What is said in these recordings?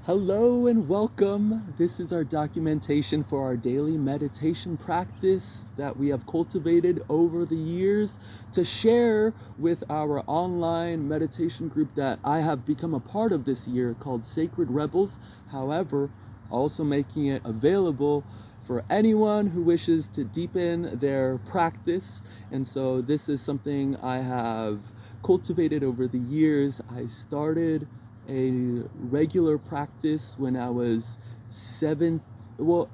Hello and welcome. This is our documentation for our daily meditation practice that we have cultivated over the years to share with our online meditation group that I have become a part of this year called Sacred Rebels. However, also making it available for anyone who wishes to deepen their practice. And so this is something I have cultivated over the years. I started a regular practice when I was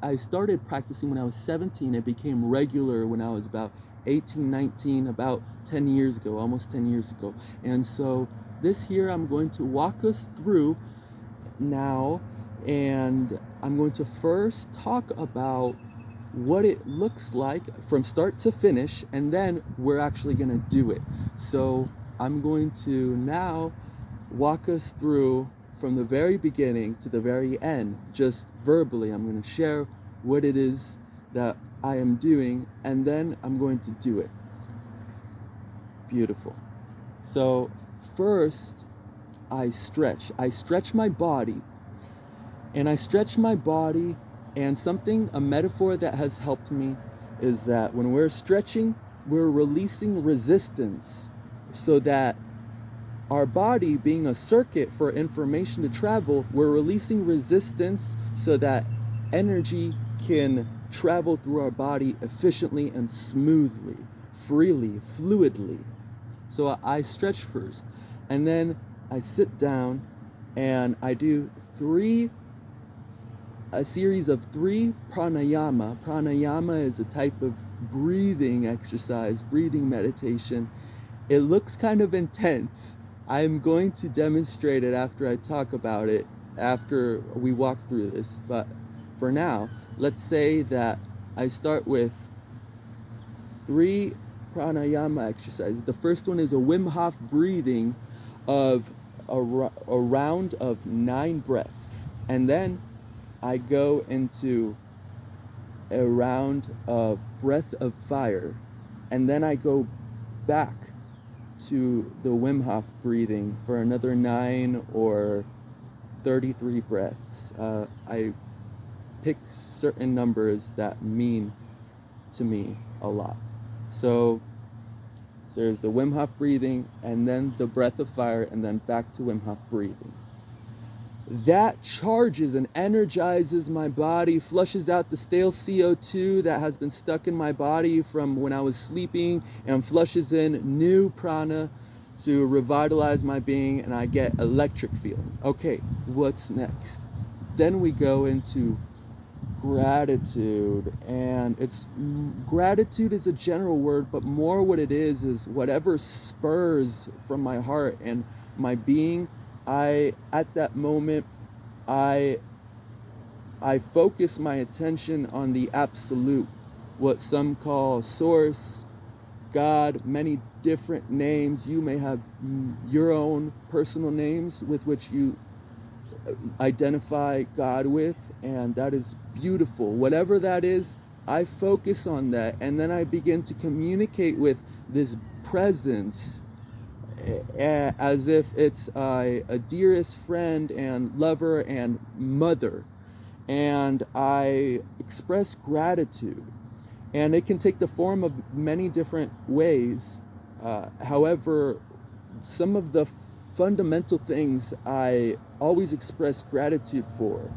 I started practicing when I was 17. It became regular when I was about 18, 19, about 10 years ago, almost 10 years ago. And so this here I'm going to walk us through now, and I'm going to first talk about what it looks like from start to finish, and then we're actually going to do it. So I'm going to now walk us through from the very beginning to the very end, just verbally. I'm going to share what it is that I am doing, and then I'm going to do it. Beautiful. So first, I stretch my body, and a metaphor that has helped me is that when we're stretching, we're releasing resistance, so that our body being a circuit for information to travel, we're releasing resistance so that energy can travel through our body efficiently and smoothly, freely, fluidly. So I stretch first, and then I sit down and I do a series of 3 pranayama. Pranayama is a type of breathing exercise, breathing meditation. It looks kind of intense. I'm going to demonstrate it after I talk about it, after we walk through this. But for now, let's say that I start with 3 pranayama exercises. The first one is a Wim Hof breathing of a round of 9 breaths. And then I go into a round of breath of fire. And then I go back to the Wim Hof breathing for another 9 or 33 breaths. I pick certain numbers that mean to me a lot. So there's the Wim Hof breathing, and then the breath of fire, and then back to Wim Hof breathing. That charges and energizes my body, flushes out the stale CO2 that has been stuck in my body from when I was sleeping, and flushes in new prana to revitalize my being, and I get electric feeling. Okay, what's next? Then we go into gratitude, and gratitude is a general word, but more what it is whatever spurs from my heart and my being. At that moment, I focus my attention on the absolute, what some call source, God, many different names. You may have your own personal names with which you identify God with, and that is beautiful. Whatever that is, I focus on that, and then I begin to communicate with this presence as if it's a dearest friend and lover and mother. And I express gratitude, and it can take the form of many different ways. However, some of the fundamental things I always express gratitude for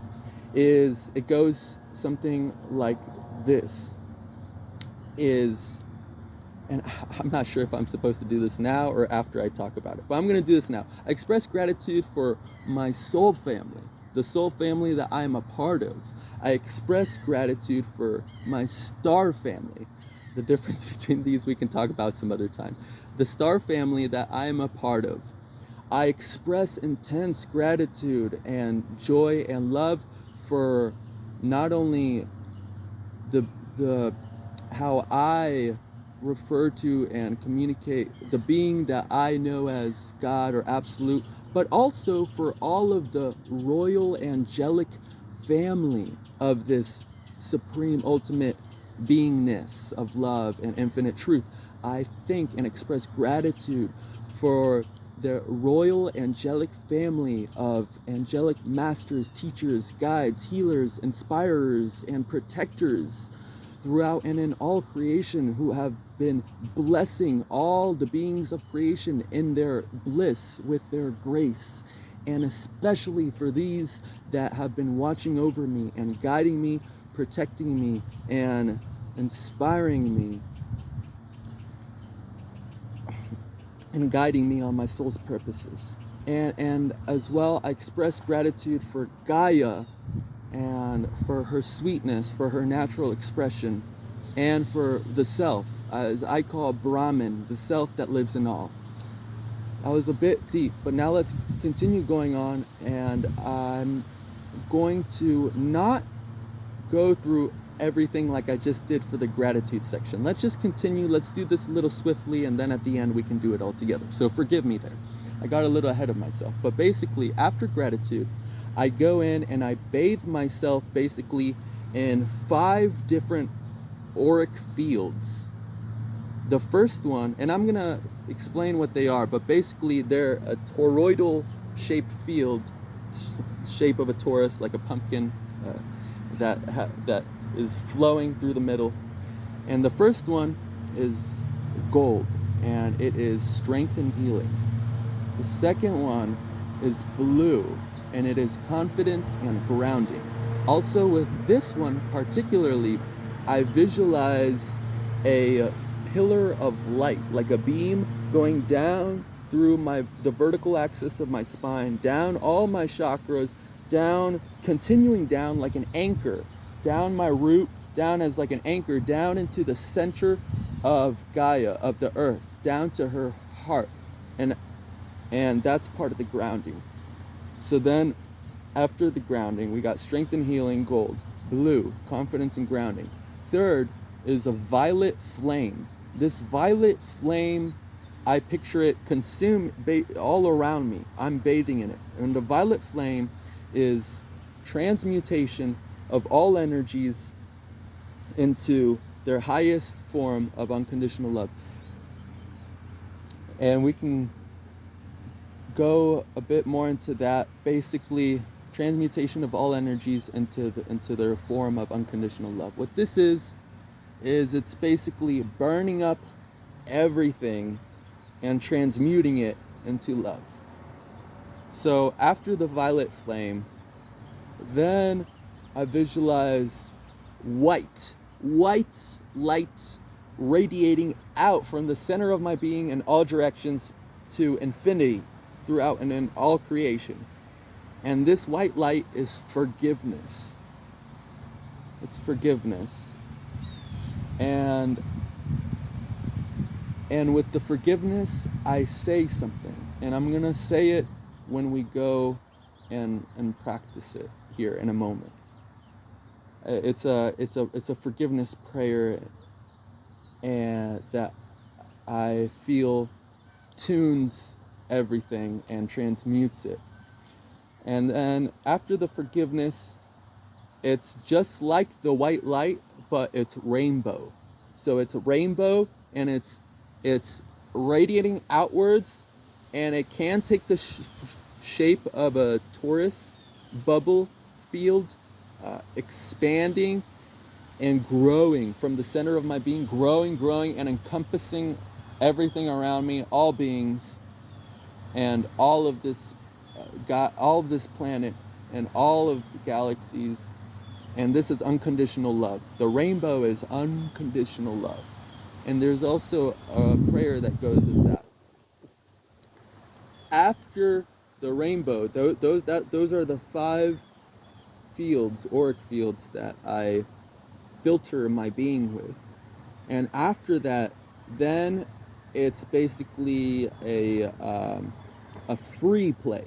it goes something like this, and I'm not sure if I'm supposed to do this now or after I talk about it, but I'm going to do this now. I express gratitude for my soul family, the soul family that I am a part of. I express gratitude for my star family. The difference between these we can talk about some other time. The star family that I am a part of. I express intense gratitude and joy and love for not only the how I refer to and communicate the being that I know as God or absolute, but also for all of the royal angelic family of this supreme ultimate beingness of love and infinite truth. I think and express gratitude for the royal angelic family of angelic masters, teachers, guides, healers, inspirers, and protectors throughout and in all creation, who have been blessing all the beings of creation in their bliss with their grace, and especially for these that have been watching over me and guiding me, protecting me, and inspiring me and guiding me on my soul's purposes. And as well, I express gratitude for Gaia and for her sweetness, for her natural expression, and for the self, as I call Brahman, the self that lives in all. I was a bit deep, but now let's continue going on, and I'm going to not go through everything like I just did for the gratitude section. Let's just continue. Let's do this a little swiftly, and then at the end we can do it all together. So forgive me there. I got a little ahead of myself. But basically, after gratitude, I go in and I bathe myself basically in 5 different Auric-Fields. The first one, and I'm gonna explain what they are, but basically they're a toroidal shaped field, shape of a torus, like a pumpkin, that is flowing through the middle. And the first one is gold, and it is strength and healing. The second one is blue, and it is confidence and grounding. Also with this one particularly, I visualize a pillar of light, like a beam going down through the vertical axis of my spine, down all my chakras, down, continuing down like an anchor, down my root, down as like an anchor, down into the center of Gaia, of the earth, down to her heart. And that's part of the grounding. So then after the grounding, we got strength and healing, gold, blue, confidence and grounding. Third is a violet flame. This violet flame, I picture it all around me. I'm bathing in it. And the violet flame is transmutation of all energies into their highest form of unconditional love. And we can go a bit more into that. Basically, transmutation of all energies into their form of unconditional love. What this is it's basically burning up everything and transmuting it into love. So after the violet flame, then I visualize white light radiating out from the center of my being in all directions to infinity, throughout and in all creation. And this white light is forgiveness. It's forgiveness. And with the forgiveness, I say something. And I'm gonna say it when we go and practice it here in a moment. It's a forgiveness prayer, and that I feel tunes everything and transmutes it. And then after the forgiveness, it's just like the white light, but it's rainbow. So it's a rainbow, and it's radiating outwards, and it can take the shape of a torus bubble field, expanding and growing from the center of my being, growing and encompassing everything around me, all beings, and all of this all of this planet and all of the galaxies. And this is unconditional love. The rainbow is unconditional love. And there's also a prayer that goes with that. After the rainbow, those are the 5 fields, auric fields, that I filter my being with. And after that, then it's basically a free play.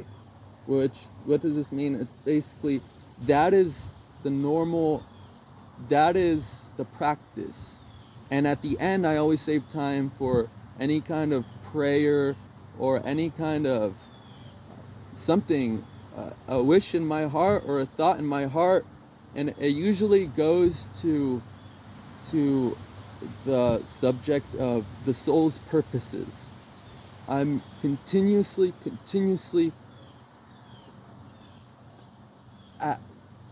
What does this mean? It's basically, that is the normal, that is the practice. And at the end, I always save time for any kind of prayer or any kind of something, a wish in my heart or a thought in my heart. And it usually goes to the subject of the soul's purposes. I'm continuously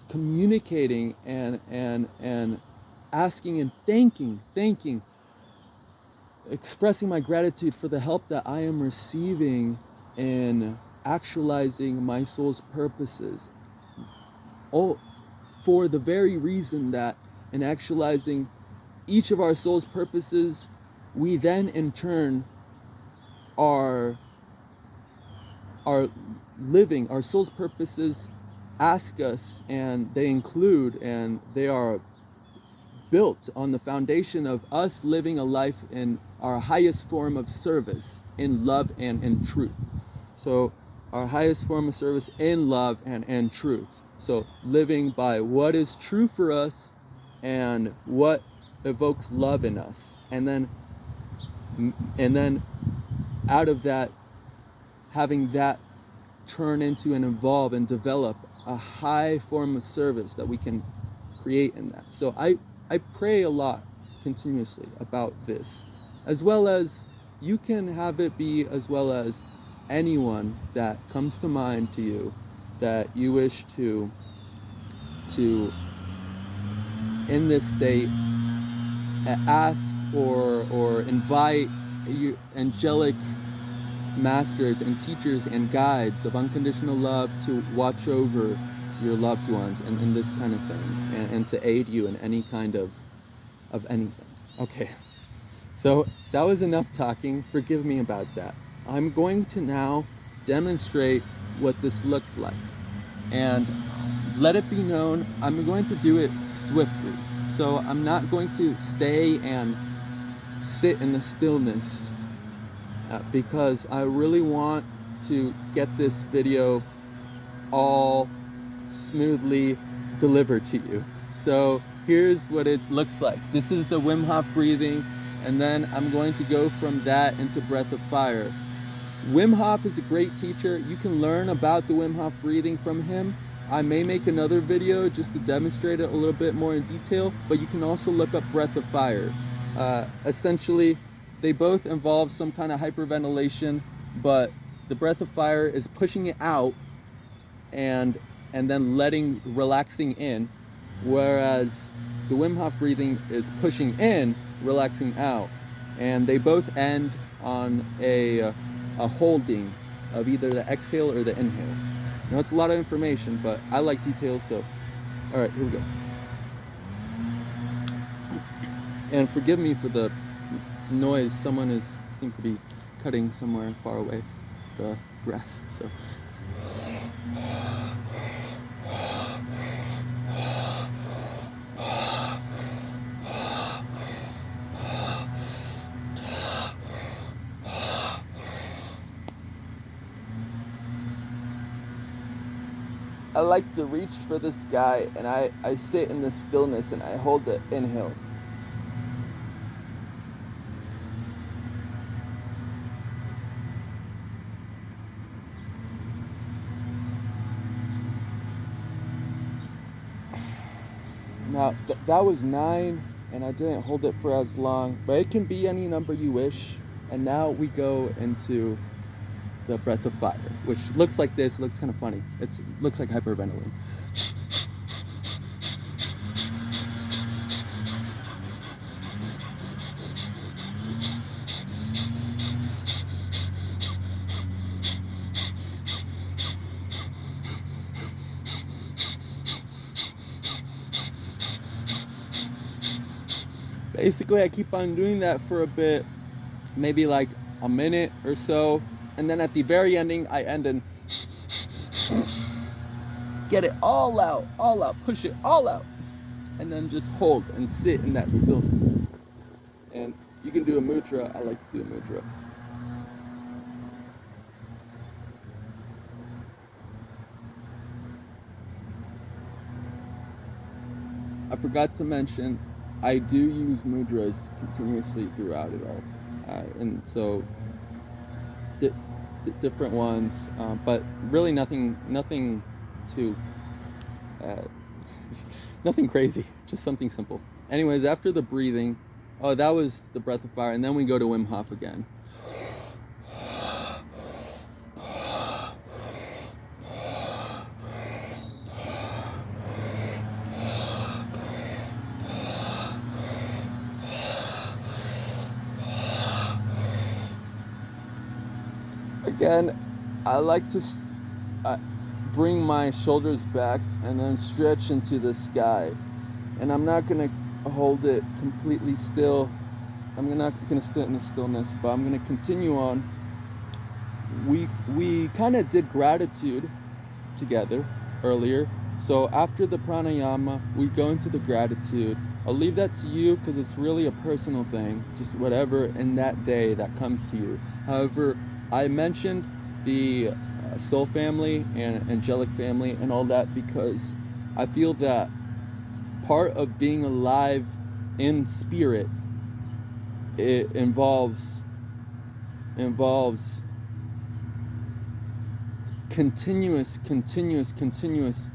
communicating and asking and thanking, expressing my gratitude for the help that I am receiving in actualizing my soul's purposes. Oh, for the very reason that in actualizing each of our soul's purposes, we then in turn are living. Our soul's purposes ask us, and they include, and they are built on the foundation of us living a life in our highest form of service, in love and in truth. So our highest form of service in love and in truth. So living by what is true for us and what evokes love in us. And then out of that, having that turn into and evolve and develop a high form of service that we can create in that. So I pray a lot continuously about this, as well as you can have it be as well as anyone that comes to mind to you that you wish to in this state ask or invite your angelic masters and teachers and guides of unconditional love to watch over your loved ones and this kind of thing, and to aid you in any kind of anything. Okay, so that was enough talking. Forgive me about that. I'm going to now demonstrate what this looks like, and let it be known I'm going to do it swiftly. So I'm not going to stay and sit in the stillness because I really want to get this video all smoothly delivered to you. So here's what it looks like. This is the Wim Hof breathing, and then I'm going to go from that into breath of fire. Wim Hof is a great teacher. You can learn about the Wim Hof breathing from him. I may make another video just to demonstrate it a little bit more in detail, but you can also look up breath of fire. Essentially, they both involve some kind of hyperventilation, but the breath of fire is pushing it out and then relaxing in, whereas the Wim Hof breathing is pushing in, relaxing out, and they both end on a holding of either the exhale or the inhale. Now it's a lot of information, but I like details, so all right, here we go. And forgive me for the noise. Someone seems to be cutting somewhere far away the grass. So I like to reach for the sky, and I sit in the stillness and I hold the inhale. Now, that was 9, and I didn't hold it for as long, but it can be any number you wish. And now we go into the breath of fire, which looks like this. It looks kind of funny. It looks like hyperventilating. Basically, I keep on doing that for a bit, maybe like a minute or so, and then at the very ending, I end in get it all out, push it all out, and then just hold and sit in that stillness. And you can do a mudra. I like to do a mudra. I forgot to mention, I do use mudras continuously throughout it all, and so different ones, but really nothing too, nothing crazy, just something simple. Anyways, after the breathing, that was the breath of fire, and then we go to Wim Hof again. Again, I like to bring my shoulders back and then stretch into the sky. And I'm not going to hold it completely still. I'm not going to sit in the stillness, but I'm going to continue on. We kind of did gratitude together earlier. So after the pranayama, we go into the gratitude. I'll leave that to you because it's really a personal thing, just whatever in that day that comes to you. However, I mentioned the soul family and angelic family and all that because I feel that part of being alive in spirit, it involves continuous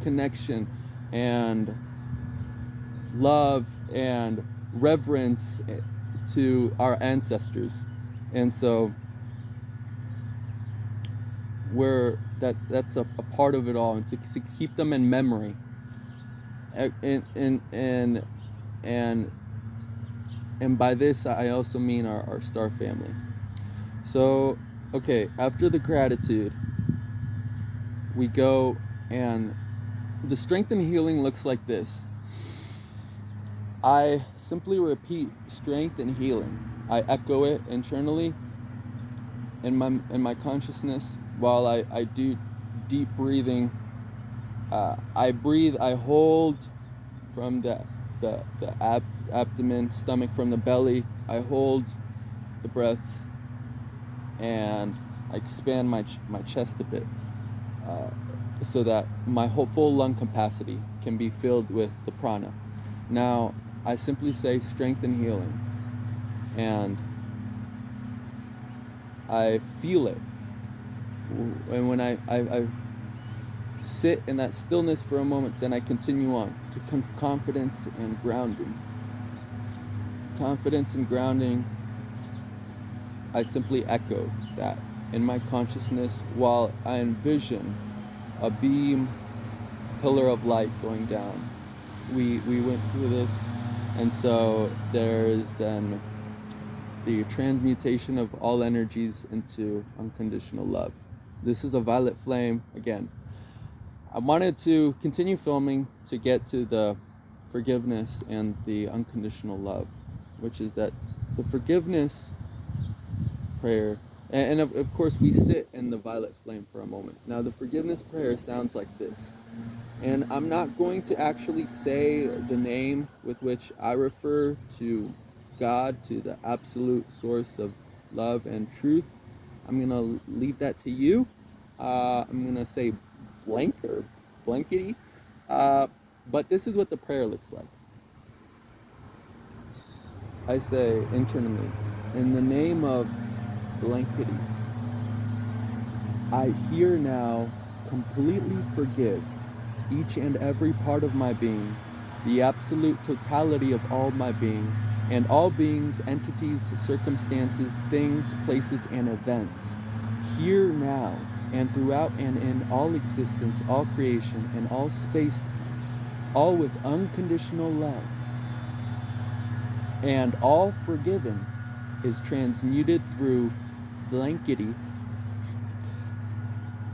connection and love and reverence to our ancestors. And so that's a part of it all, and to keep them in memory. And by this I also mean our star family. So okay, after the gratitude, we go, and the strength and healing looks like this. I simply repeat strength and healing. I echo it internally in my consciousness while I do deep breathing. I breathe, I hold from the abdomen, stomach, from the belly. I hold the breaths and I expand my chest a bit so that my whole full lung capacity can be filled with the prana. Now, I simply say strength and healing, and I feel it. And when I sit in that stillness for a moment, then I continue on to confidence and grounding. Confidence and grounding, I simply echo that in my consciousness while I envision a beam, pillar of light going down. We went through this, and so there's then the transmutation of all energies into unconditional love. This is a violet flame. Again, I wanted to continue filming to get to the forgiveness and the unconditional love, which is that the forgiveness prayer, and of course we sit in the violet flame for a moment. Now the forgiveness prayer sounds like this, and I'm not going to actually say the name with which I refer to God, to the absolute source of love and truth. I'm going to leave that to you. I'm going to say blank or blankety, but this is what the prayer looks like. I say internally, in the name of blankety, I here now completely forgive each and every part of my being, the absolute totality of all my being, and all beings, entities, circumstances, things, places, and events, here now and throughout and in all existence, all creation, and all space-time, all with unconditional love. And all forgiven is transmuted through blankety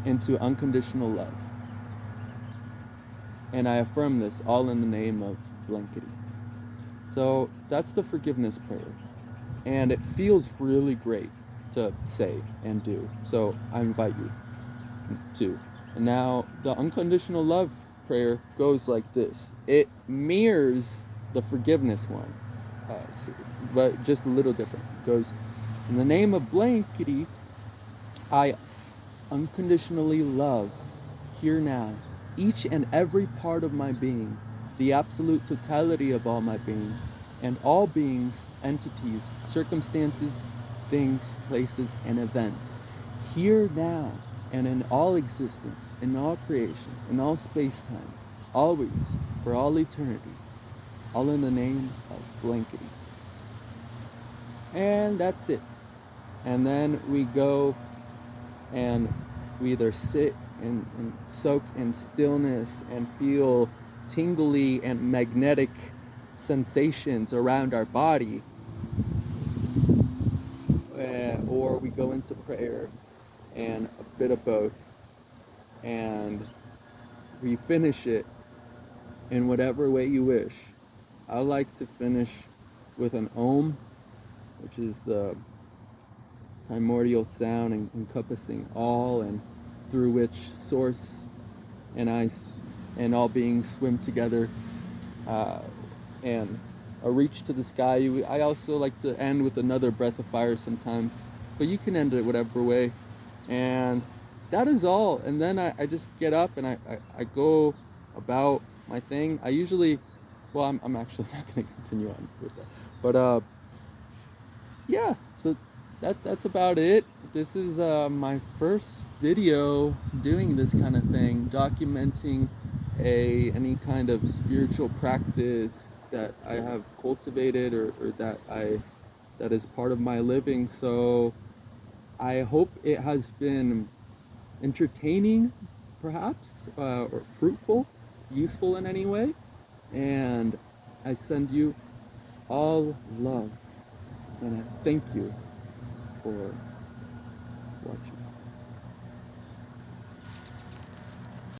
into unconditional love. And I affirm this all in the name of blankety. So that's the forgiveness prayer. And it feels really great to say and do. So I invite you to. And now the unconditional love prayer goes like this. It mirrors the forgiveness one, but just a little different. It goes, in the name of blankety, I unconditionally love here now each and every part of my being, the absolute totality of all my being, and all beings, entities, circumstances, things, places, and events, here now and in all existence, in all creation, in all space-time, always, for all eternity, all in the name of blankety. And that's it. And then we go and we either sit and soak in stillness and feel tingly and magnetic sensations around our body, or we go into prayer and a bit of both, and we finish it in whatever way you wish. I like to finish with an Om, which is the primordial sound encompassing all, and through which Source and I and all beings swim together, and a reach to the sky. I also like to end with another breath of fire sometimes, but you can end it whatever way. And that is all. And then I just get up and I go about my thing. I usually, well, I'm actually not going to continue on with that. But yeah, so that's about it. This is my first video doing this kind of thing, documenting any kind of spiritual practice that I have cultivated, or that is part of my living. So I hope it has been entertaining, perhaps, or fruitful, useful in any way. And I send you all love, and I thank you for watching.